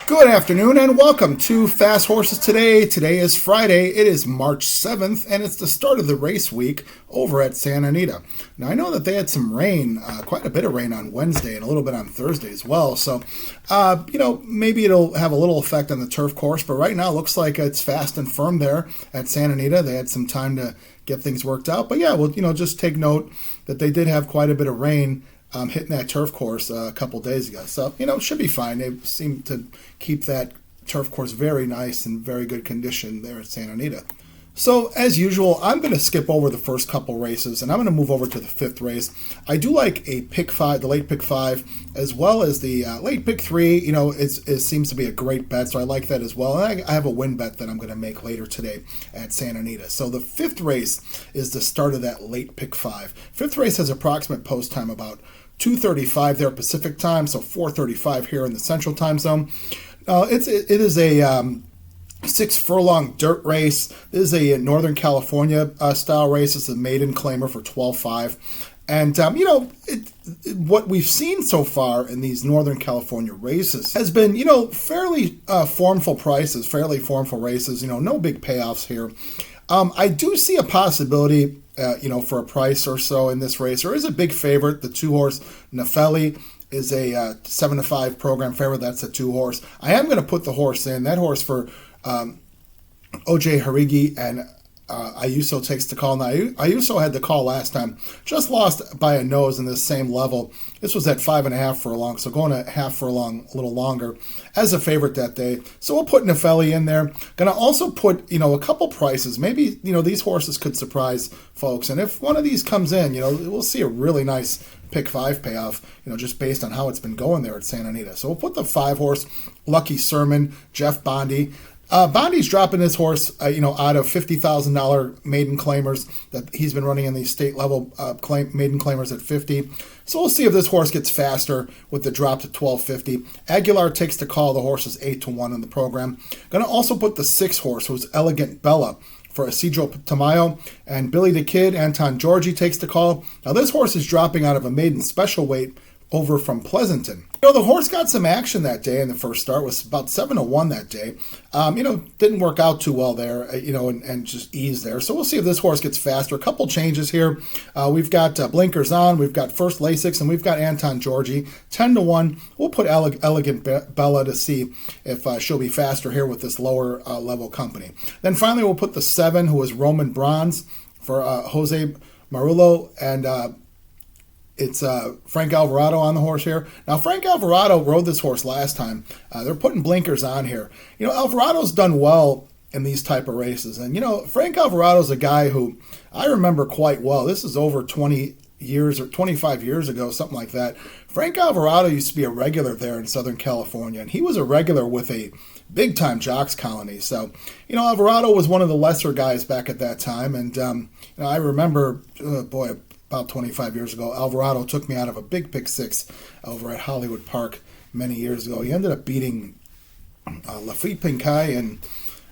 Good afternoon and welcome to Fast Horses Today. Today is Friday. It is March 7th and it's the start of the race week over at Santa Anita. Now I know that they had some rain, quite a bit of rain on Wednesday and a little bit on Thursday as well. So, maybe it'll have a little effect on the turf course, but right now it looks like it's fast and firm there at Santa Anita. They had some time to get things worked out. But yeah, well, just take note that they did have quite a bit of rain hitting that turf course a couple days ago. So, it should be fine. They seem to keep that turf course very nice and very good condition there at Santa Anita. So, as usual, I'm going to skip over the first couple races, and I'm going to move over to the fifth race. I do like a pick five, the late pick five, as well as the late pick three. It seems to be a great bet, so I like that as well. And I have a win bet that I'm going to make later today at Santa Anita. So the fifth race is the start of that late pick five. Fifth race has approximate post time about 2:35 there Pacific time, so 4:35 here in the Central Time Zone. It is a 6 furlong dirt race. This is a Northern California style race. It's a maiden claimer for 12.5. And, what we've seen so far in these Northern California races has been, fairly formful prices, fairly formful races, no big payoffs here. I do see a possibility, for a price or so in this race. There is a big favorite, the 2-horse Nefelli is a 7-5 program favorite. That's a 2-horse. I am going to put the horse in. That horse for OJ Harigi and Ayuso takes the call. Now, Ayuso had the call last time. Just lost by a nose in this same level. This was at 5.5 furlong, so going a half furlong a little longer as a favorite that day. So we'll put Nefelli in there. Going to also put, a couple prices. Maybe, these horses could surprise folks. And if one of these comes in, we'll see a really nice pick five payoff, just based on how it's been going there at Santa Anita. So we'll put the 5-horse Lucky Sermon, Jeff Bondy. Bondy's dropping his horse, out of $50,000 maiden claimers that he's been running in these state level maiden claimers at 50. So we'll see if this horse gets faster with the drop to 12.50. Aguilar takes the call. The horse is 8-1 in the program. Going to also put the 6-horse, who's Elegant Bella, for Isidro Tamayo, and Billy the Kid, Anton Georgi takes the call. Now this horse is dropping out of a maiden special weight over from Pleasanton. The horse got some action that day in the first start, was about 7-1 that day. Didn't work out too well there, and just ease there. So we'll see if this horse gets faster. A couple changes here. We've got blinkers on, we've got first Lasix, and we've got Anton Georgi. 10-1. We'll put Elegant Bella to see if she'll be faster here with this lower level company. Then finally we'll put the 7, who is Roman Bronze, for Jose Marullo, and it's Frank Alvarado on the horse here. Now, Frank Alvarado rode this horse last time. They're putting blinkers on here. Alvarado's done well in these type of races. And, Frank Alvarado's a guy who I remember quite well. This is over 20 years or 25 years ago, something like that. Frank Alvarado used to be a regular there in Southern California, and he was a regular with a big-time jocks colony. So, Alvarado was one of the lesser guys back at that time. And, I remember, about 25 years ago, Alvarado took me out of a big pick 6 over at Hollywood Park many years ago. He ended up beating Lafitte Pinkai and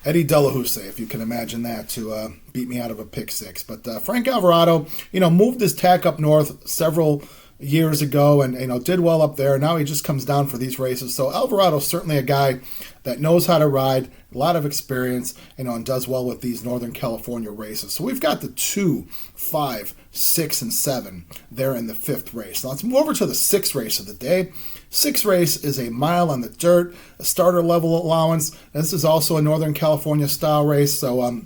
Eddie Delahousse, if you can imagine that, to beat me out of a pick 6. But Frank Alvarado, moved his tack up north several years ago and did well up there. Now he just comes down for these races. So Alvarado's certainly a guy that knows how to ride, a lot of experience, and does well with these Northern California races. So we've got the 2, 5, 6, and 7 there in the 5th race. Now let's move over to the 6th race of the day. 6th race is a mile on the dirt, a starter level allowance. This is also a Northern California style race, so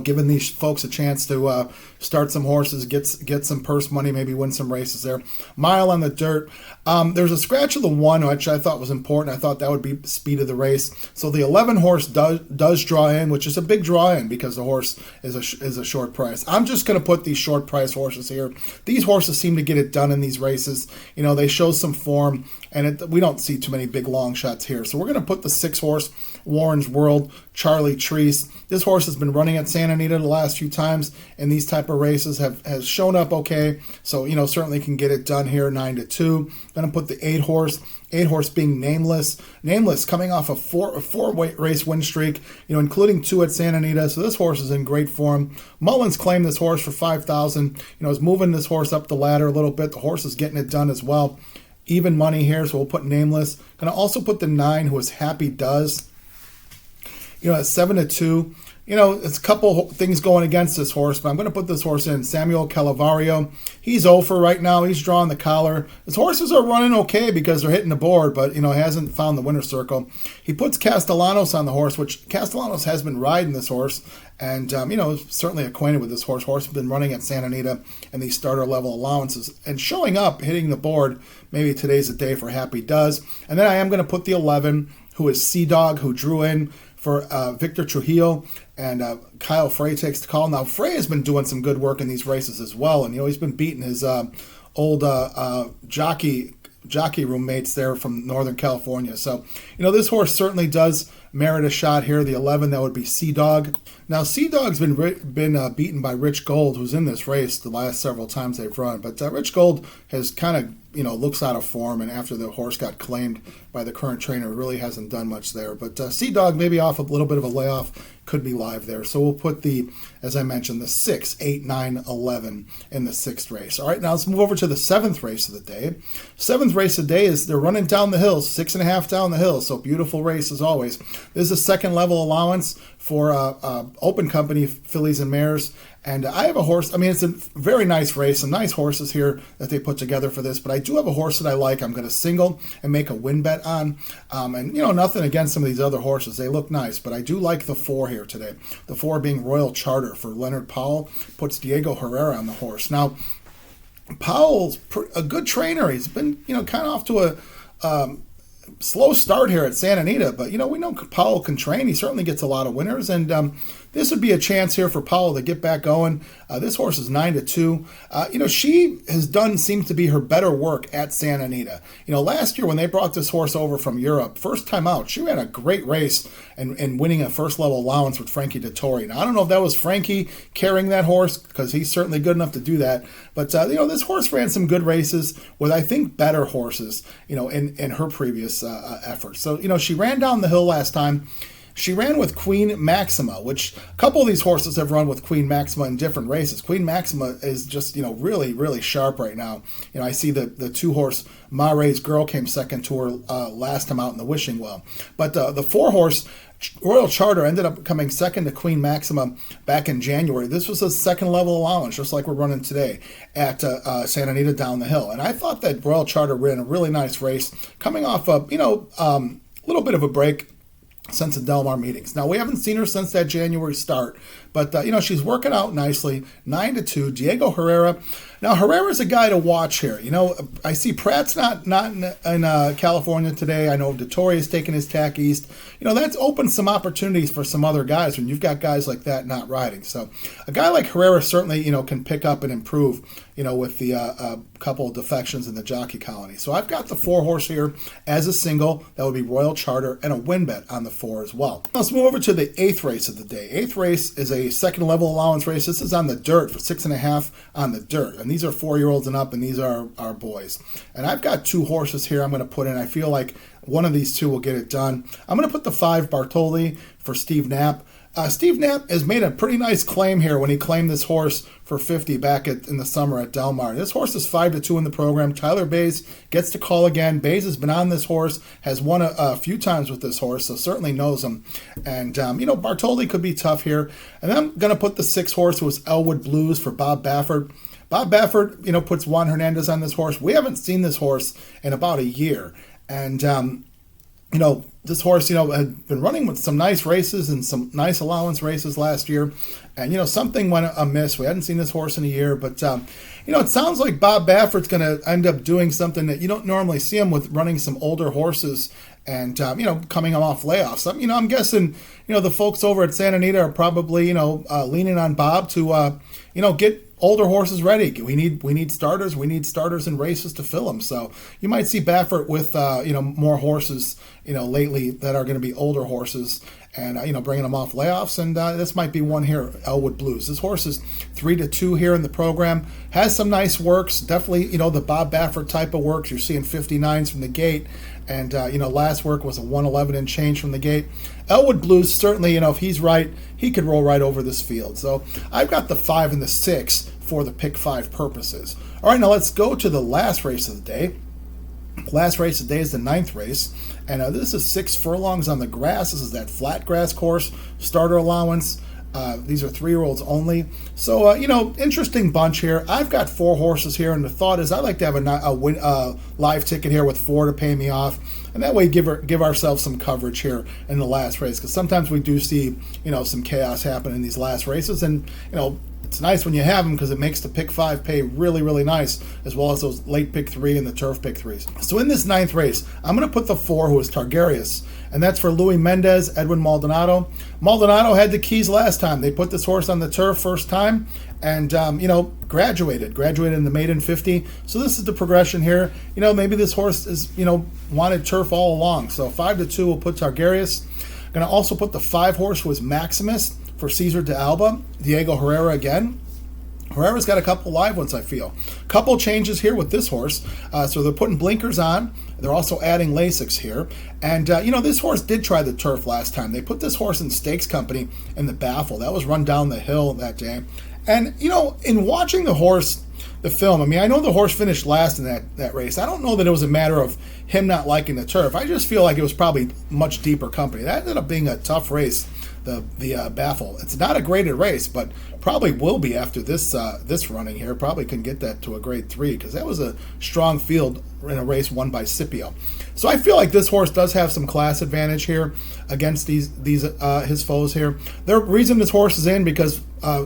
giving these folks a chance to start some horses, get some purse money, maybe win some races there. Mile on the dirt. There's a scratch of the 1, which I thought was important. I thought that would be the speed of the race. So the 11 horse does draw in, which is a big draw in because the horse is a short price. I'm just going to put these short price horses here. These horses seem to get it done in these races. They show some form, and we don't see too many big long shots here. So we're going to put the 6 horse Warren's World, Charlie Treese. This horse has been running at Santa Anita the last few times in these type of races, has shown up okay. So, certainly can get it done here, 9-2. Going to put the 8 horse. 8 horse being Nameless. Nameless coming off a four race win streak, including 2 at Santa Anita. So this horse is in great form. Mullins claimed this horse for $5,000. Is moving this horse up the ladder a little bit. The horse is getting it done as well. even money here, so we'll put Nameless. Going to also put the 9, who is Happy Does. At 7-2. It's a couple things going against this horse, but I'm going to put this horse in. Samuel Calavario. He's over right now. He's drawing the collar. His horses are running okay because they're hitting the board, but, hasn't found the winner's circle. He puts Castellanos on the horse, which Castellanos has been riding this horse, and, certainly acquainted with this horse. Horse has been running at Santa Anita and these starter level allowances and showing up, hitting the board. Maybe today's the day for Happy Does. And then I am going to put the 11, who is Sea Dog, who drew in for Victor Trujillo, and Kyle Frey takes the call. Now, Frey has been doing some good work in these races as well, and he's been beating his old jockey roommates there from Northern California. So, this horse certainly does merit a shot here. The 11, that would be Sea Dog. Now, Sea Dog's been beaten by Rich Gold, who's in this race the last several times they've run, but Rich Gold has kind of looks out of form, and after the horse got claimed by the current trainer, really hasn't done much there. But Sea Dog, maybe off a little bit of a layoff, could be live there. So we'll put as I mentioned, the 6, 8, 9, 11 in the 6th race. All right, now let's move over to the 7th race of the day. 7th race of the day is they're running down the hill, 6.5 down the hill, so beautiful race as always. This is a second level allowance for Open Company fillies and mares. And I have a horse. It's a very nice race. Some nice horses here that they put together for this. But I do have a horse that I like. I'm going to single and make a win bet on. Nothing against some of these other horses. They look nice. But I do like the 4 here today. The 4 being Royal Charter for Leonard Powell. Puts Diego Herrera on the horse. Now, Powell's a good trainer. He's been, kind of off to a slow start here at Santa Anita. But, we know Powell can train. He certainly gets a lot of winners. And this would be a chance here for Powell to get back going. This horse is 9-2. She seems to be her better work at Santa Anita. Last year when they brought this horse over from Europe, first time out, she ran a great race and winning a first level allowance with Frankie Dettori. Now, I don't know if that was Frankie carrying that horse, because he's certainly good enough to do that. But, this horse ran some good races with, I think, better horses, in her previous efforts. So, she ran down the hill last time. She ran with Queen Maxima, which a couple of these horses have run with Queen Maxima in different races. Queen Maxima is just, really, really sharp right now. I see the 2-horse Mare's Girl came second to her last time out in the Wishing Well. But the 4-horse Royal Charter ended up coming second to Queen Maxima back in January. This was a second level allowance, just like we're running today at Santa Anita down the hill. And I thought that Royal Charter ran a really nice race, coming off a little bit of a break since the Del Mar meetings. Now, we haven't seen her since that January start, but, she's working out nicely. 9-2. Diego Herrera. Now, Herrera's a guy to watch here. I see Pratt's not in California today. I know Dettori is taking his tack east. That's opened some opportunities for some other guys when you've got guys like that not riding. So a guy like Herrera certainly, can pick up and improve, with the couple of defections in the jockey colony. So I've got the 4-horse here as a single. That would be Royal Charter, and a win bet on the 4 as well. Let's move over to the 8th race of the day. 8th race is a second level allowance race. This is on the dirt for 6.5 on the dirt. And these are 4-year-olds and up, and these are our boys. And I've got 2 horses here I'm going to put in. I feel like one of these 2 will get it done. I'm going to put the 5 Bartoli for Steve Knapp. Steve Knapp has made a pretty nice claim here when he claimed this horse for 50 back in the summer at Del Mar. This horse is 5-2 in the program. Tyler Bays gets to call again. Bays has been on this horse, has won a few times with this horse, so certainly knows him. And, Bartoli could be tough here. And then I'm going to put the 6 horse, who was Elwood Blues, for Bob Baffert. Bob Baffert, puts Juan Hernandez on this horse. We haven't seen this horse in about a year. And, this horse, had been running with some nice races and some nice allowance races last year. And, something went amiss. We hadn't seen this horse in a year. But, it sounds like Bob Baffert's going to end up doing something that you don't normally see him with, running some older horses and, coming off layoffs. I'm guessing, the folks over at Santa Anita are probably, leaning on Bob to, get older horses ready. We need starters. We need starters in races to fill them. So you might see Baffert with more horses lately that are going to be older horses and bringing them off layoffs. And this might be one here, Elwood Blues. This horse is 3-2 here in the program. Has some nice works. Definitely the Bob Baffert type of works. You're seeing 59s from the gate. And, last work was a 111 and change from the gate. Elwood Blues, certainly, if he's right, he could roll right over this field. So I've got the 5 and the 6 for the pick 5 purposes. All right, now let's go to the last race of the day. Last race today is the 9th race, and this is 6 furlongs on the grass. This is that flat grass course, starter allowance. These are 3-year-olds only. So, interesting bunch here. I've got 4 horses here, and the thought is I'd like to have a live ticket here with 4 to pay me off. And that way give ourselves some coverage here in the last race. Because sometimes we do see, some chaos happen in these last races. And, it's nice when you have them because it makes the pick 5 pay really, really nice, as well as those late pick 3 and the turf pick 3s. So in this 9th race, I'm going to put the 4, who is Targaryen, and that's for Louis Mendez, Edwin Maldonado. Maldonado had the keys last time. They put this horse on the turf first time and, graduated in the maiden 50. So this is the progression here. Maybe this horse is, wanted turf all along. So 5-2, we'll put Targaryen. Going to also put the 5 horse, who is Maximus, for Cesar de Alba. Diego Herrera again. Herrera's got a couple live ones, I feel. Couple changes here with this horse. So they're putting blinkers on. They're also adding Lasix here. And, this horse did try the turf last time. They put this horse in Stakes Company in the Baffle. That was run down the hill that day. And, in watching the horse, the film, I know the horse finished last in that race. I don't know that it was a matter of him not liking the turf. I just feel like it was probably much deeper company. That ended up being a tough race. The Baffle. It's not a graded race, but probably will be after this running here. Probably can get that to a grade 3 because that was a strong field in a race won by Scipio. So I feel like this horse does have some class advantage here against these his foes here. The reason this horse is in because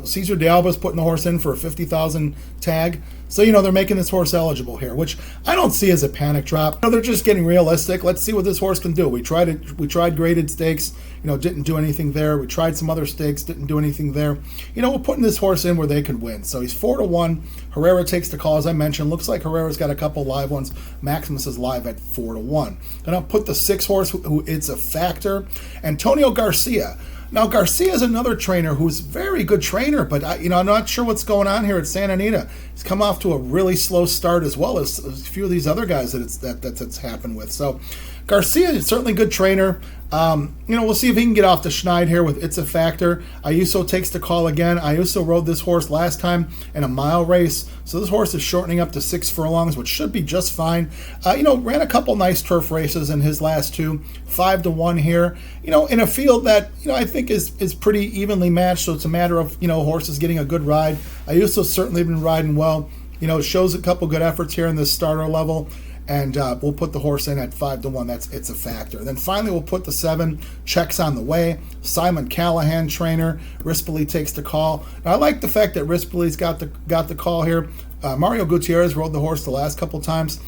Cesar de Alba is putting the horse in for a 50,000 tag. So, they're making this horse eligible here, which I don't see as a panic drop. They're just getting realistic. Let's see what this horse can do. We tried graded stakes, didn't do anything there. We tried some other stakes, didn't do anything there. We're putting this horse in where they could win. So he's 4-1. Herrera takes the call, as I mentioned. Looks like Herrera's got a couple live ones. Maximus is live at 4-1. Then I'll put the 6 horse, who it's a factor, Antonio Garcia. Now, Garcia is another trainer who's a very good trainer, but I'm not sure what's going on here at Santa Anita. He's come off to a really slow start, as well as a few of these other guys that's happened with. So Garcia is certainly a good trainer. We'll see if he can get off the schneid here with It's a Factor. Ayuso takes the call again. Ayuso rode this horse last time in a mile race. So this horse is shortening up to 6 furlongs, which should be just fine. Ran a couple nice turf races in his last 2. 5-1 here. In a field that, I think is pretty evenly matched. So it's a matter of, horses getting a good ride. Ayuso's certainly been riding well. Shows a couple good efforts here in this starter level. And we'll put the horse in at 5-1. It's a factor. Then finally, we'll put the 7, Checks on the Way. Simon Callahan, trainer. Rispoli takes the call. Now, I like the fact that Rispoli's got the call here. Mario Gutierrez rode the horse the last couple times.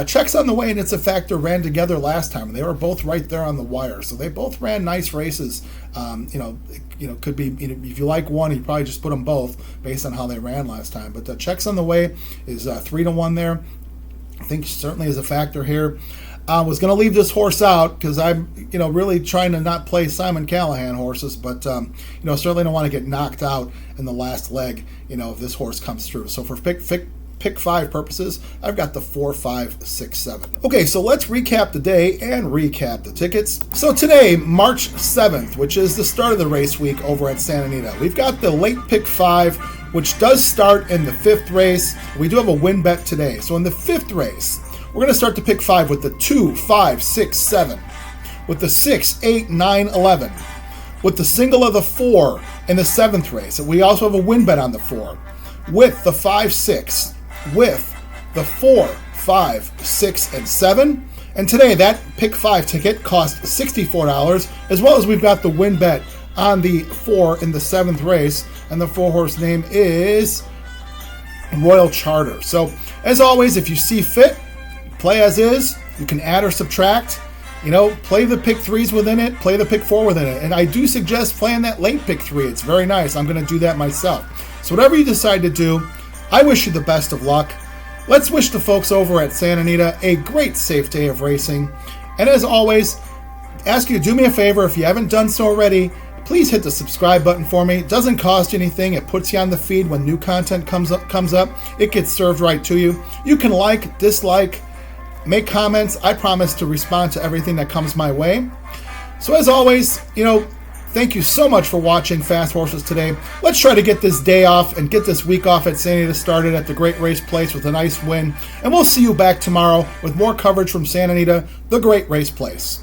Checks on the Way and It's a Factor ran together last time, and they were both right there on the wire. So they both ran nice races. Could be, if you like one, you probably just put them both based on how they ran last time. But Checks on the Way is 3-1 there. I think certainly is a factor here. I was going to leave this horse out because I'm, really trying to not play Simon Callahan horses, but, certainly don't want to get knocked out in the last leg, if this horse comes through. So for pick 5 purposes, I've got the 4, 5, 6, 7. Okay, so let's recap the day and recap the tickets. So today, March 7th, which is the start of the race week over at Santa Anita, we've got the late pick 5, which does start in the 5th race. We do have a win bet today. So in the 5th race, we're going to start to pick 5 with the 2, 5, 6, 7, with the 6, 8, 9, 11, with the single of the 4 in the 7th race. And we also have a win bet on the 4, with the 5, 6, with the 4, 5, 6, and 7. And today, that pick 5 ticket cost $64, as well as we've got the win bet on the 4 in the 7th race, and the 4 horse name is Royal Charter. So, as always, if you see fit, play as is. You can add or subtract. Play the pick 3s within it, play the pick 4 within it. And I do suggest playing that late pick 3. It's very nice. I'm going to do that myself. So whatever you decide to do, I wish you the best of luck. Let's wish the folks over at Santa Anita a great, safe day of racing. And as always, ask you to do me a favor if you haven't done so already. Please hit the subscribe button for me. It doesn't cost you anything. It puts you on the feed when new content comes up. It gets served right to you. You can like, dislike, make comments. I promise to respond to everything that comes my way. So as always, Thank you so much for watching Fast Horses today. Let's try to get this day off and get this week off at Santa Anita started at the Great Race Place with a nice win. And we'll see you back tomorrow with more coverage from Santa Anita, the Great Race Place.